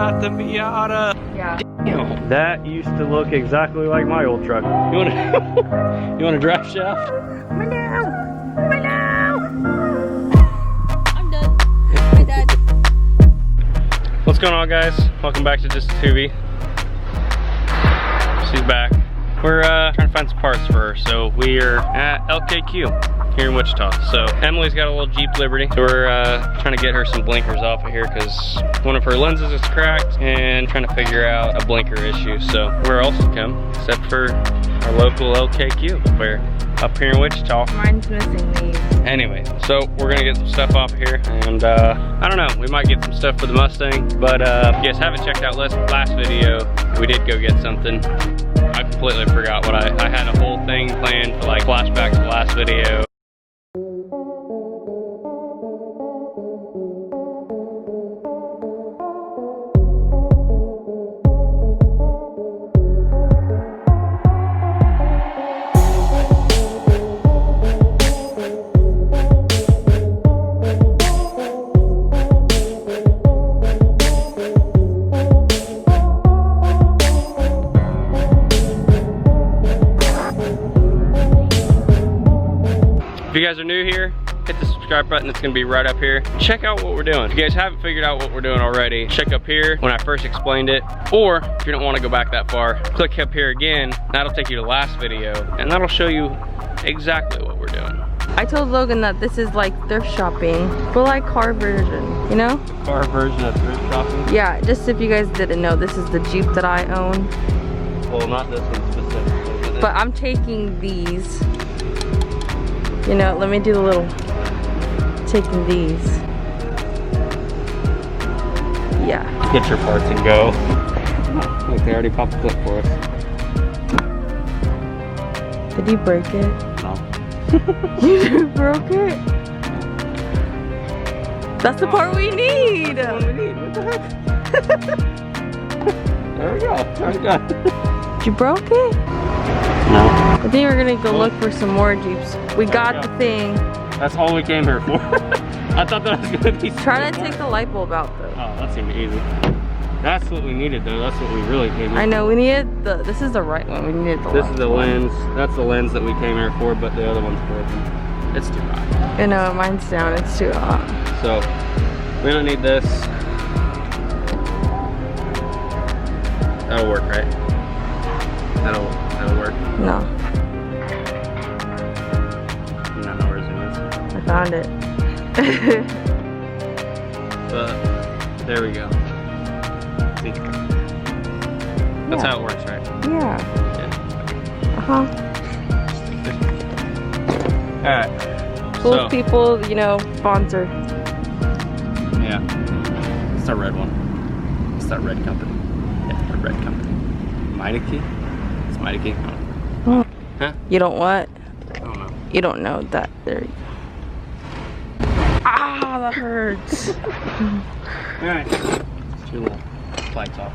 got the Miata. Yeah. Damn. That used to look exactly like my old truck. You wanna you wanna drive shaft? I'm done. I'm done. What's going on, guys? Welcome back to Just a Tubie. She's back. We're trying to find some parts for her, so we are at LKQ here in Wichita. So Emily's got a little Jeep Liberty, so we're trying to get her some blinkers off of here because one of her lenses is cracked and trying to figure out a blinker issue. So where else to come except for our local LKQ up here in Wichita. Mine's missing these. Anyway, so we're gonna get some stuff off of here, and I don't know, we might get some stuff for the Mustang, but if you guys haven't checked out last video, we did go get something. I completely forgot what I had a whole thing planned for, like, flashback to the last video. If you guys are new here, hit the subscribe button, it's gonna be right up here. Check out what we're doing. If you guys haven't figured out what we're doing already, check up here when I first explained it, or if you don't wanna go back that far, click up here again, that'll take you to the last video, and that'll show you exactly what we're doing. I told Logan that this is like thrift shopping, but like car version, you know? Car version of thrift shopping? Yeah, just if you guys didn't know, this is the Jeep that I own. Well, not this one specifically. But I'm taking these. You know, let me do the little, taking these. Yeah. Get your parts and go. Look, they already popped the clip for us. Did you break it? No. You broke it? That's the part we need. That's what we need. What the heck? There we go. There we go. You broke it? No. I think we're gonna go look for some more Jeeps. We got the thing. That's all we came here for. I thought that was gonna be. Try to take the light bulb out though. Oh, that seemed easy. That's what we needed though. That's what we really came here I know, we needed the, this is the right one. We needed the This left is the one. lens. That's the lens that we came here for, but the other one's broken. It's too hot. I know, mine's down, it's too hot. So, we don't need this. That'll work, right? That'll work. No, You don't know where Zoom is. I found it. But, there we go. See? That's how it works, right? Yeah. Yeah. Uh-huh. Alright. Cool So, people, you know, sponsor. yeah. It's that red one. It's that red company. Yeah, the red company. Meineke? It's Meineke? Oh. Huh? You don't what? I don't know. You don't know that. There you go. Ah, that hurts. Alright. Two little lights off.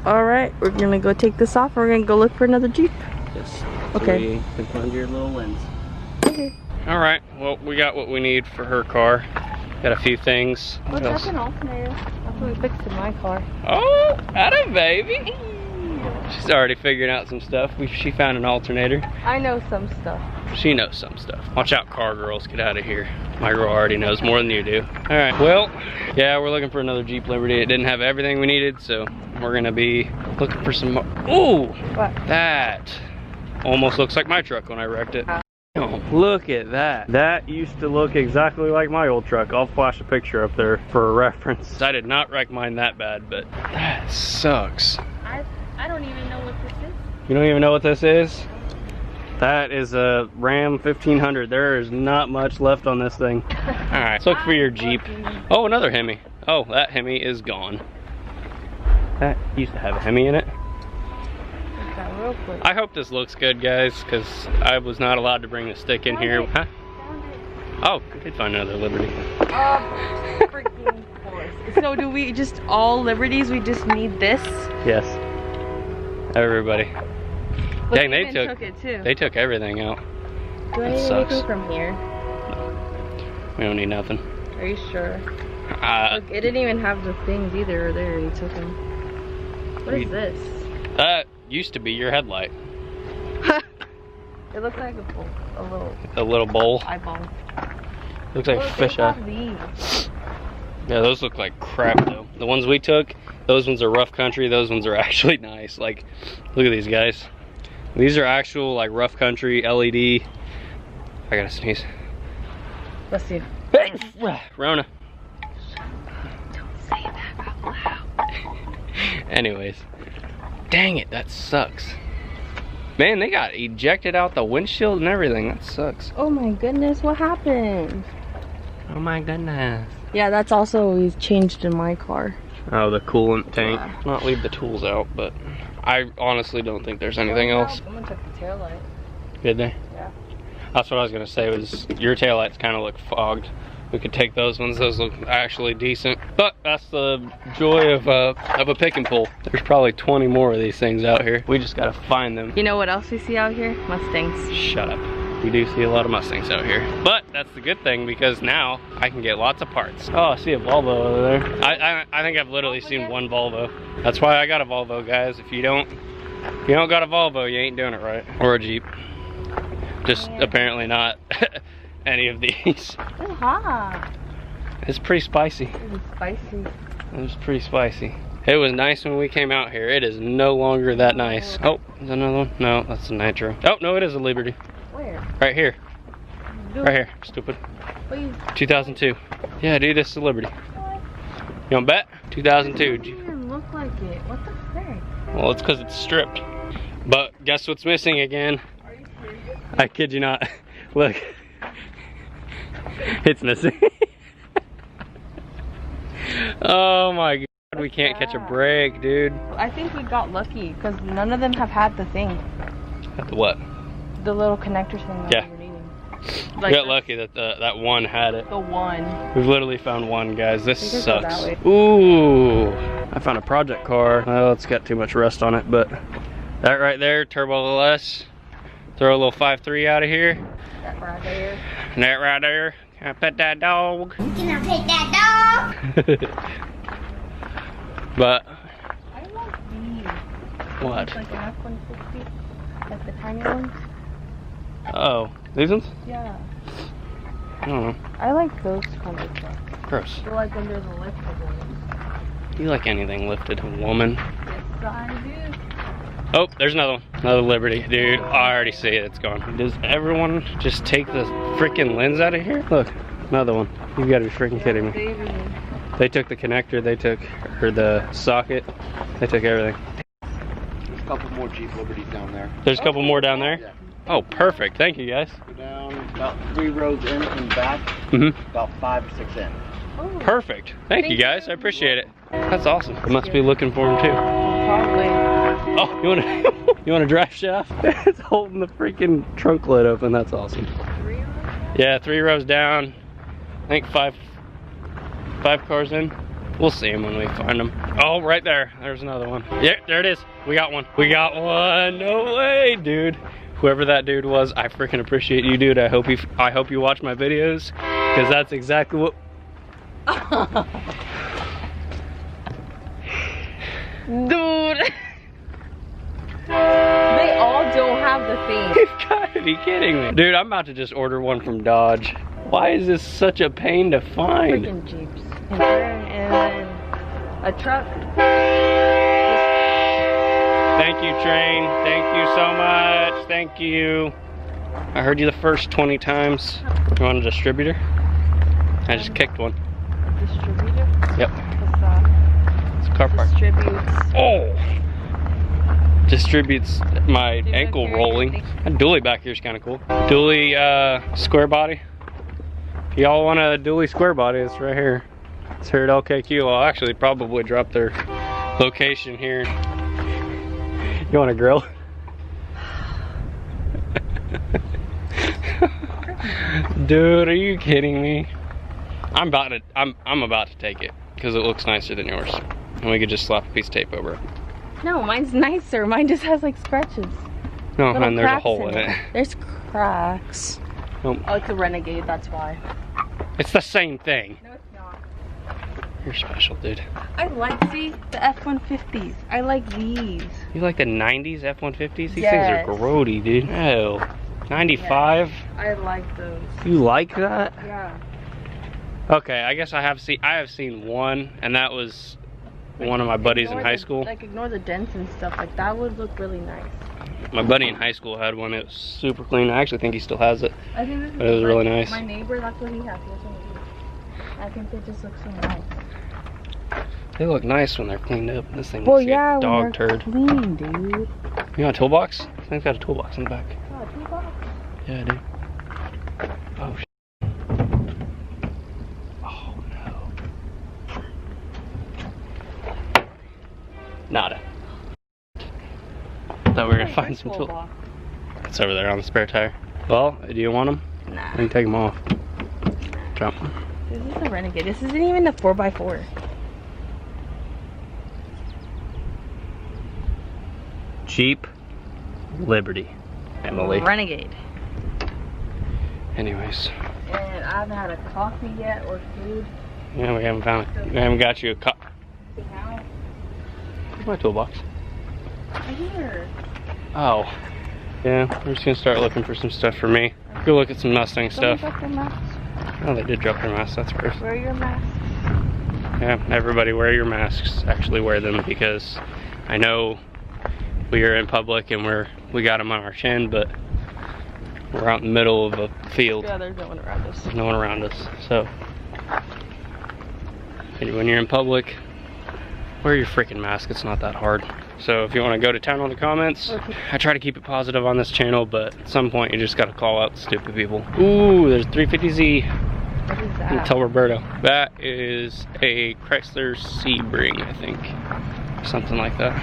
Alright, we're gonna go take this off. We're gonna go look for another Jeep. Yes. Okay. So we can find your little lens. Okay. Alright, well, we got what we need for her car. Got a few things. Look, What that's else? an alternator. That's what we fixed in my car. Oh, atta baby. She's already figuring out some stuff. She found an alternator. I know some stuff. She knows some stuff. Watch out, car girls. Get out of here. My girl already knows more than you do. All right, well, yeah, we're looking for another Jeep Liberty. It didn't have everything we needed, so we're gonna be looking for some more. Ooh, What? that almost looks like my truck when I wrecked it. Oh, look at that. That used to look exactly like my old truck. I'll flash a picture up there for a reference. I did not wreck mine that bad, but that sucks. I don't even know what this is. You don't even know what this is? That is a Ram 1500. There is not much left on this thing. All right, let's look for your Jeep. Oh, another Hemi. Oh, that Hemi is gone. That used to have a Hemi in it. Real quick. I hope this looks good, guys, because I was not allowed to bring the stick in here. Huh? Oh, I did find another Liberty. Freaking course. So do we just all Liberties? We just need this? Yes. Everybody. But Dang, they they even took it too. They took everything out. Do I that need sucks. anything from here? We don't need nothing. Are you sure? Look, it didn't even have the things either. They already took them. What is this? That used to be your headlight. It looks like A little bowl. eyeball. Looks like fish eye. Yeah, those look like crap though. The ones we took, those ones are rough country. Those ones are actually nice. Like, look at these guys. These are actual like rough country LED. I gotta sneeze. Let's see. Rona. Don't say that out loud. Anyways, dang it, that sucks. Man, they got ejected out the windshield and everything. That sucks. Oh my goodness, what happened? Oh my goodness. Yeah, that's also always changed in my car. Oh, the coolant tank. Yeah. Not leave the tools out, but I honestly don't think there's anything else. Someone took the taillight. Did they? Yeah. That's what I was gonna say, was your taillights kind of look fogged. We could take those ones, those look actually decent. But that's the joy of a pick and pull. There's probably 20 more of these things out here. We just gotta find them. You know what else we see out here? Mustangs. Shut up. We do see a lot of Mustangs out here. But that's the good thing, because now I can get lots of parts. Oh, I see a Volvo over there. I think I've literally seen one Volvo. That's why I got a Volvo, guys. If you don't got a Volvo, you ain't doing it right. Or a Jeep. Just apparently not any of these. Aha. It's pretty spicy. It was spicy. It was pretty spicy. It was nice when we came out here. It is no longer that nice. Oh, is that another one? No, that's a Nitro. Oh, no, it is a Liberty. Where? Right here. Dude. Right here, stupid. Please. 2002. Yeah, dude, this is a Liberty. You want to bet? 2002. It doesn't even look like it. What the frick? Well, it's because it's stripped. But guess what's missing again? Are you serious? I kid you not. Look. It's missing. Oh my god, we can't catch a break, dude. I think we got lucky because none of them have had the thing. At the what? The little connector thing that Yeah. we were needing. We Like got lucky that that one had it. the one. We've literally found one, guys. This You could go that sucks. way. Ooh, I found a project car. Well, it's got too much rust on it, but that right there, Turbo LS. Throw a little 5.3 out of here. That right there. And that right there. Can I pet that dog? Can I pet that dog? But I like these. what? Like an F-150. Like the tiny ones. Oh, these ones? Yeah. I don't know. I like those kind of trucks. Gross. They're like when there's a liftable ones. Do you like anything lifted, woman? Yes, I do. Oh, there's another one. Another Liberty. Dude, I already see it. It's gone. Does everyone just take the freaking lens out of here? Look, another one. You gotta be freaking kidding me. Baby. They took the connector, they took, or the socket, they took everything. There's a couple more Jeep Liberties down there. There's a couple more down there? Yeah. Oh, perfect. Thank you, guys. Go down about 3 rows in and back, Mm-hmm. about 5 or 6 in. Oh, Perfect. Thank you, guys. I appreciate it. That's awesome. I must be looking for them too. probably. Oh, you wanna you want a drive shaft? It's holding the freaking trunk lid open. That's awesome. 3 rows? Yeah, 3 rows down. I think five cars in. We'll see them when we find them. Oh, right there. There's another one. Yeah, there it is. We got one. We got one. No way, dude. Whoever that dude was, I freaking appreciate you, dude. I hope you watch my videos, because that's exactly what. Dude. They all don't have the thing. You've got to be kidding me. Dude, I'm about to just order one from Dodge. Why is this such a pain to find? Freaking Jeeps. And then a truck. Thank you, Train. Thank you so much. Thank you. I heard you the first 20 times. You want a distributor? I just kicked one. Distributor? Yep. What's that? It's a car park. Distributes. Oh! Distributes my Dude, ankle okay, rolling. That dually back here is kind of cool. Dually square body. If y'all want a dually square body, it's right here. It's here at LKQ. I'll actually probably drop their location here. You want a grill? Dude, are you kidding me? I'm about to take it because it looks nicer than yours, and we could just slap a piece of tape over it. No, mine's nicer. Mine just has like scratches. No, Little and there's a cracks hole in it. There's cracks. Nope. Oh, it's a Renegade, that's why. It's the same thing. No, it's not. You're special, dude. I like, see, the F-150s. I like these. You like the 90s F-150s? These Yes. things are grody, dude. Oh, 95? I like those. You like that? Yeah. Okay, I guess I have seen one, and that was one of my buddies in high school. Like, ignore the dents and stuff. Like, that would look really nice. My buddy in high school had one. It was super clean. I actually think he still has it. I think this is But it was really nice. My neighbor, that's what he has. He has one of these. I think they just look so nice. They look nice when they're cleaned up. This thing Well, looks like yeah, a dog when turd. they're clean, dude. You got a toolbox? I think it's got a toolbox in the back. Oh, toolbox? Yeah, I do. Oh, oh, no. Nada. Thought we were gonna find some tools. It's over there on the spare tire. Well, do you want them? Nah. I can take them off. Jump. This is the Renegade. This isn't even a 4x4. Jeep Liberty, Emily. Renegade. Anyways, And I haven't had a coffee yet or food. yeah, we haven't got you a cup. Now, Where's my toolbox? here. Oh, yeah, we're just gonna start looking for some stuff for me. Go look at some Mustang stuff. Drop your masks. Oh, they did drop their masks, that's first. Wear your mask. Yeah, everybody wear your masks. Actually wear them, because I know we are in public and we got them on our chin, but we're out in the middle of a field. Yeah, there's no one around us. There's no one around us, so when you're in public, wear your freaking mask. It's not that hard. So if you want to go to town on the comments, Okay. I try to keep it positive on this channel, but at some point you just got to call out the stupid people. Ooh, there's 350Z. What is And that? tell Roberto. That is a Chrysler Sebring, I think. Something like that.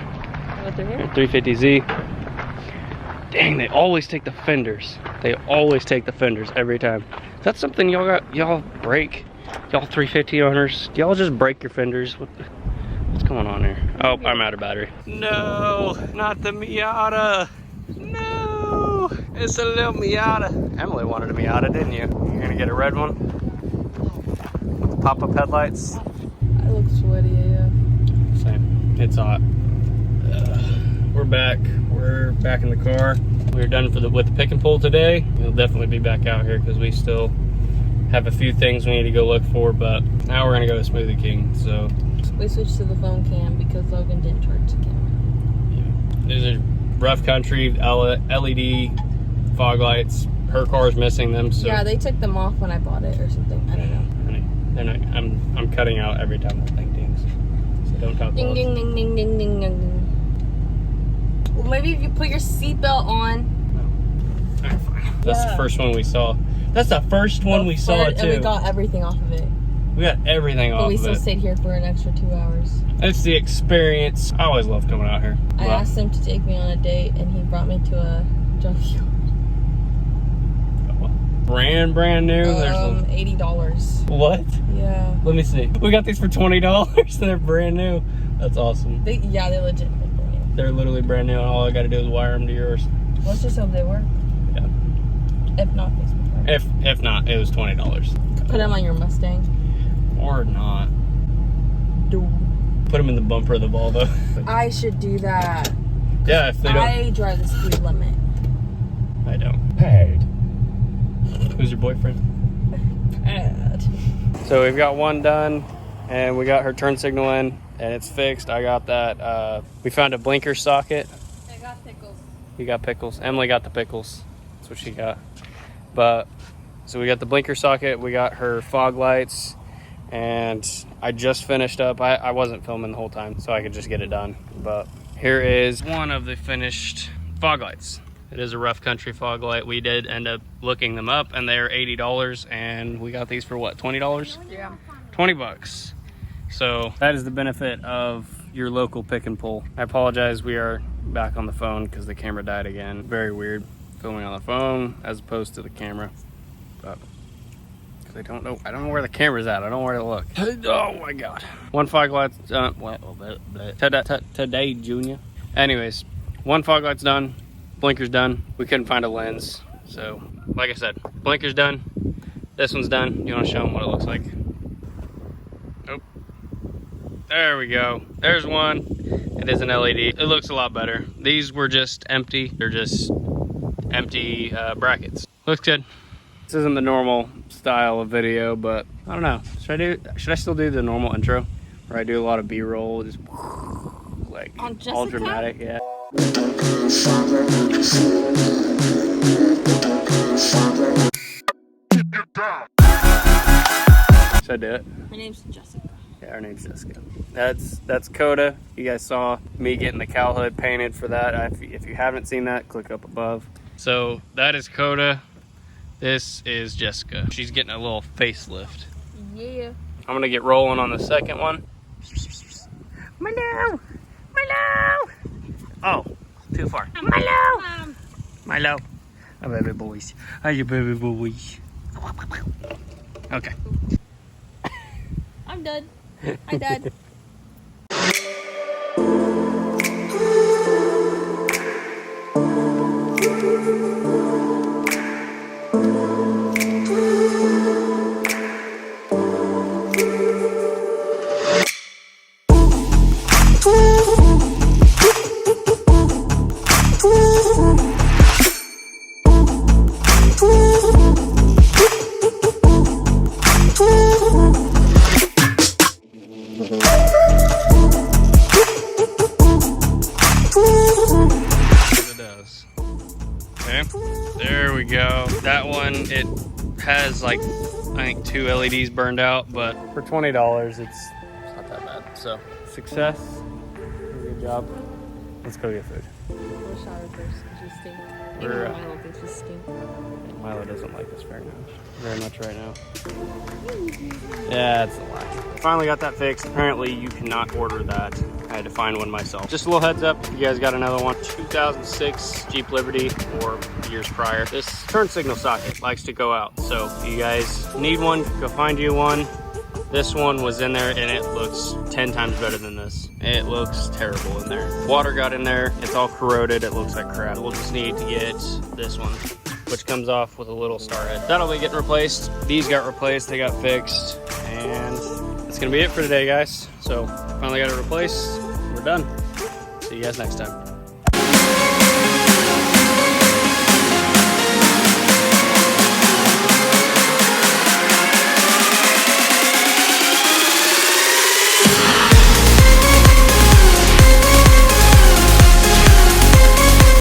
What they're here? 350Z. Dang, they always take the fenders. They always take the fenders every time. Is that something y'all break? Y'all 350 owners? Do y'all just break your fenders? What's going on here? Oh, I'm out of battery. No, not the Miata. No, it's a little Miata. Emily wanted a Miata, didn't you? You're gonna get a red one? With the pop-up headlights? I look sweaty, yeah. Same. It's hot. We're back. We're back in the car. We're done with the pick and pull today. We'll definitely be back out here because we still have a few things we need to go look for, but now we're gonna go to Smoothie King. So We switched to the phone cam because Logan didn't charge the camera. there's a rough country LED fog lights. Her car's missing them. So Yeah, they took them off when I bought it or something. I don't know. they're not, I'm cutting out every time that thing dings. So don't talk Ding, about ding, ding, ding, ding, ding, ding. Well, maybe if you put your seatbelt on. Alright, fine. That's the Yeah. first one we saw. That's the first one we saw too. And we got everything off of it. We got everything But off we of still it. stayed here for an extra 2 hours. It's the experience. I always love coming out here. I Well, asked him to take me on a date, and he brought me to a junkyard. brand new. There's $80. what? Yeah. Let me see. We got these for $20. They're brand new. That's awesome. They legitimately brand new. They're literally brand new, and all I got to do is wire them to yours. Let's just hope they work. Yeah. If not, fix my car. If not, it was $20 Put them on your Mustang. or not. Dude. Put them in the bumper of the Volvo. I should do that. Yeah, if they don't. I drive the speed limit. I don't. Paid. Who's your boyfriend? Bad. So we've got one done, and we got her turn signal in, and it's fixed. I got that. We found a blinker socket. I got pickles. We got pickles. Emily got the pickles. That's what she got. But so we got the blinker socket. We got her fog lights, and I just finished up. I wasn't filming the whole time, so I could just get it done. But here is one of the finished fog lights. It is a rough country fog light. We did end up looking them up, and they're $80, and we got these for what, $20? Yeah. 20 bucks. So that is the benefit of your local pick and pull. I apologize, we are back on the phone because the camera died again. Very weird filming on the phone as opposed to the camera. But because I don't know where the camera's at. I don't know where to look. Oh my god. One fog light's done. Today, Junior. Anyways, one fog light's done. Blinker's done. We couldn't find a lens. So, like I said, blinker's done. This one's done. You want to show them what it looks like? Nope. There we go. There's one. It is an LED. It looks a lot better. These were just empty. They're just empty brackets. Looks good. This isn't the normal style of video, but I don't know. Should I still do the normal intro? Where I do a lot of B-roll, just like all dramatic, yeah. Should I do it? My name's Jessica. Yeah, her name's Jessica. That's Coda. You guys saw me getting the cow hood painted for that. If you haven't seen that, click up above. So that is Coda. This is Jessica. She's getting a little facelift. Yeah. I'm gonna get rolling on the second one. Milo! Milo! Oh, too far. Milo! Milo. Oh, baby boys. How you baby boys? Okay. I'm done. I'm done. It does. Okay, there we go. That one, it has like, I think 2 LEDs burned out, but for $20, it's not that bad. So, success. Good job. Let's go get food. We'll shower first. She stink. We're, Milo thinks she stink. Milo doesn't like us very much right now. Yeah, it's a lie. Finally got that fixed. Apparently you cannot order that. I had to find one myself. Just a little heads up, you guys got another one. 2006 Jeep Liberty or years prior. This turn signal socket likes to go out. So if you guys need one, go find you one. This one was in there and it looks 10 times better than this. It looks terrible in there. Water got in there, it's all corroded, it looks like crap. We'll just need to get this one, which comes off with a little star head. That'll be getting replaced. These got replaced, they got fixed, and that's gonna be it for today, guys. So finally got it replaced, we're done. See you guys next time.